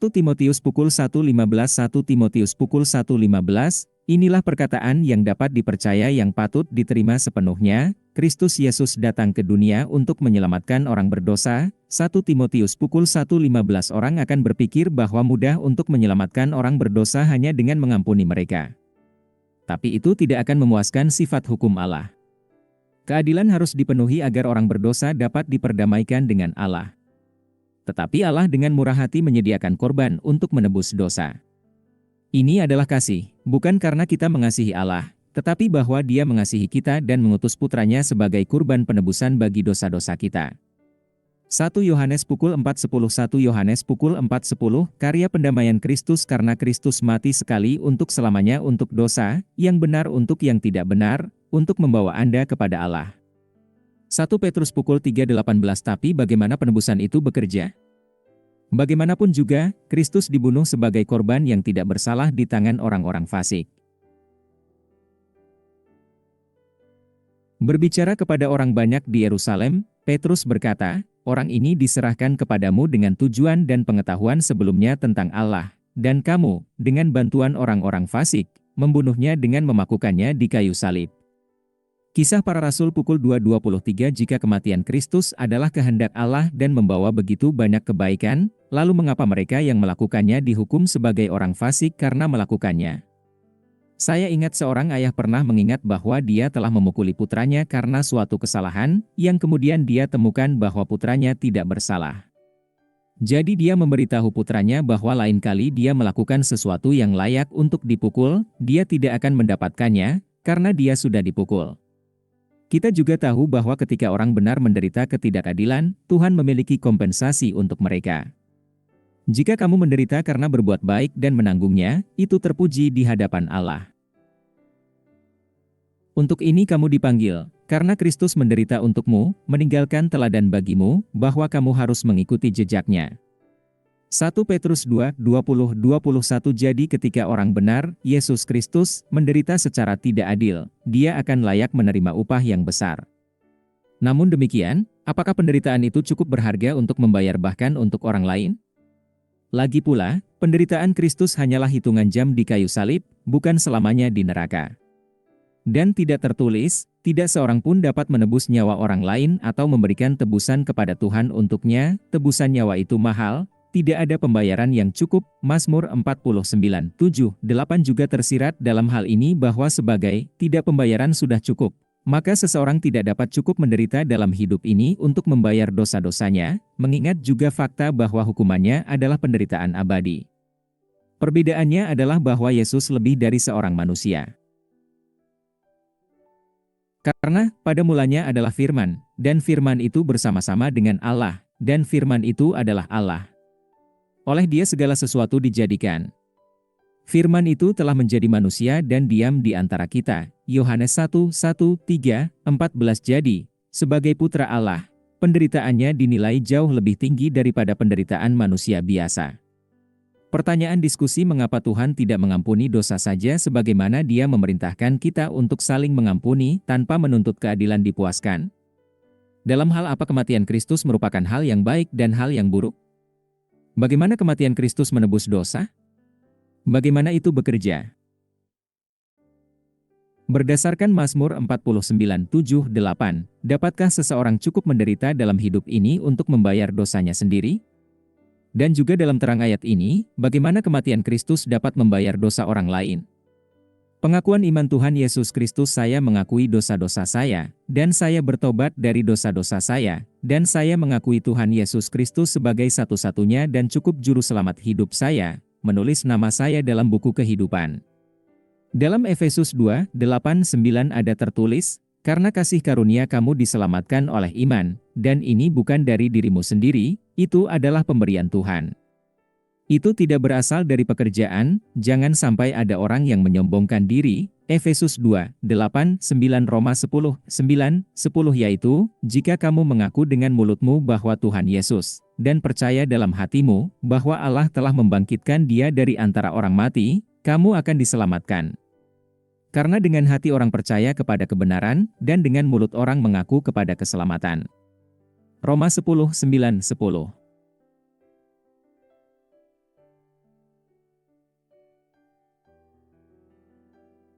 1 Timotius pukul 1:15 1 Timotius pukul 1:15, inilah perkataan yang dapat dipercaya yang patut diterima sepenuhnya, Kristus Yesus datang ke dunia untuk menyelamatkan orang berdosa. 1 Timotius pukul 1:15 orang akan berpikir bahwa mudah untuk menyelamatkan orang berdosa hanya dengan mengampuni mereka. Tapi itu tidak akan memuaskan sifat hukum Allah. Keadilan harus dipenuhi agar orang berdosa dapat diperdamaikan dengan Allah. Tetapi Allah dengan murah hati menyediakan korban untuk menebus dosa. Ini adalah kasih, bukan karena kita mengasihi Allah, tetapi bahwa Dia mengasihi kita dan mengutus putranya sebagai kurban penebusan bagi dosa-dosa kita. 1 Yohanes pukul 4:10 1 Yohanes pukul 4:10 Karya pendamaian Kristus karena Kristus mati sekali untuk selamanya untuk dosa, yang benar untuk yang tidak benar, untuk membawa Anda kepada Allah. 1 Petrus pukul 3:18 Tapi bagaimana penebusan itu bekerja? Bagaimanapun juga, Kristus dibunuh sebagai korban yang tidak bersalah di tangan orang-orang fasik. Berbicara kepada orang banyak di Yerusalem, Petrus berkata, "Orang ini diserahkan kepadamu dengan tujuan dan pengetahuan sebelumnya tentang Allah, dan kamu, dengan bantuan orang-orang fasik, membunuhnya dengan memakukannya di kayu salib." Kisah Para Rasul pukul 2:23 Jika kematian Kristus adalah kehendak Allah dan membawa begitu banyak kebaikan, lalu mengapa mereka yang melakukannya dihukum sebagai orang fasik karena melakukannya? Saya ingat seorang ayah pernah mengingat bahwa dia telah memukuli putranya karena suatu kesalahan, yang kemudian dia temukan bahwa putranya tidak bersalah. Jadi dia memberitahu putranya bahwa lain kali dia melakukan sesuatu yang layak untuk dipukul, dia tidak akan mendapatkannya, karena dia sudah dipukul. Kita juga tahu bahwa ketika orang benar menderita ketidakadilan, Tuhan memiliki kompensasi untuk mereka. Jika kamu menderita karena berbuat baik dan menanggungnya, itu terpuji di hadapan Allah. Untuk ini kamu dipanggil, karena Kristus menderita untukmu, meninggalkan teladan bagimu, bahwa kamu harus mengikuti jejaknya. 1 Petrus 2:20-21 Jadi ketika orang benar, Yesus Kristus, menderita secara tidak adil, dia akan layak menerima upah yang besar. Namun demikian, apakah penderitaan itu cukup berharga untuk membayar bahkan untuk orang lain? Lagi pula, penderitaan Kristus hanyalah hitungan jam di kayu salib, bukan selamanya di neraka. Dan tidak tertulis, tidak seorang pun dapat menebus nyawa orang lain atau memberikan tebusan kepada Tuhan untuknya, tebusan nyawa itu mahal, tidak ada pembayaran yang cukup. Mazmur 49:7-8 juga tersirat dalam hal ini bahwa sebagai tidak pembayaran sudah cukup, maka seseorang tidak dapat cukup menderita dalam hidup ini untuk membayar dosa-dosanya, mengingat juga fakta bahwa hukumannya adalah penderitaan abadi. Perbedaannya adalah bahwa Yesus lebih dari seorang manusia. Karena pada mulanya adalah Firman, dan Firman itu bersama-sama dengan Allah, dan Firman itu adalah Allah. Oleh Dia segala sesuatu dijadikan. Firman itu telah menjadi manusia dan diam di antara kita. Yohanes 1:1-3-14 Jadi, sebagai putra Allah, penderitaannya dinilai jauh lebih tinggi daripada penderitaan manusia biasa. Pertanyaan diskusi mengapa Tuhan tidak mengampuni dosa saja sebagaimana Dia memerintahkan kita untuk saling mengampuni tanpa menuntut keadilan dipuaskan? Dalam hal apa kematian Kristus merupakan hal yang baik dan hal yang buruk? Bagaimana kematian Kristus menebus dosa? Bagaimana itu bekerja? Berdasarkan Mazmur 49:7-8, dapatkah seseorang cukup menderita dalam hidup ini untuk membayar dosanya sendiri? Dan juga dalam terang ayat ini, bagaimana kematian Kristus dapat membayar dosa orang lain? Pengakuan iman Tuhan Yesus Kristus Saya mengakui dosa-dosa saya, dan saya bertobat dari dosa-dosa saya, dan saya mengakui Tuhan Yesus Kristus sebagai satu-satunya dan cukup juru selamat hidup saya, menulis nama saya dalam buku kehidupan. Dalam Efesus 2:8-9 ada tertulis, "Karena kasih karunia kamu diselamatkan oleh iman, dan ini bukan dari dirimu sendiri, itu adalah pemberian Tuhan. Itu tidak berasal dari pekerjaan, jangan sampai ada orang yang menyombongkan diri." Efesus 2:8-9 Roma 10:9-10 Yaitu, jika kamu mengaku dengan mulutmu bahwa Tuhan Yesus, dan percaya dalam hatimu, bahwa Allah telah membangkitkan Dia dari antara orang mati, kamu akan diselamatkan. Karena dengan hati orang percaya kepada kebenaran, dan dengan mulut orang mengaku kepada keselamatan. Roma 10:9-10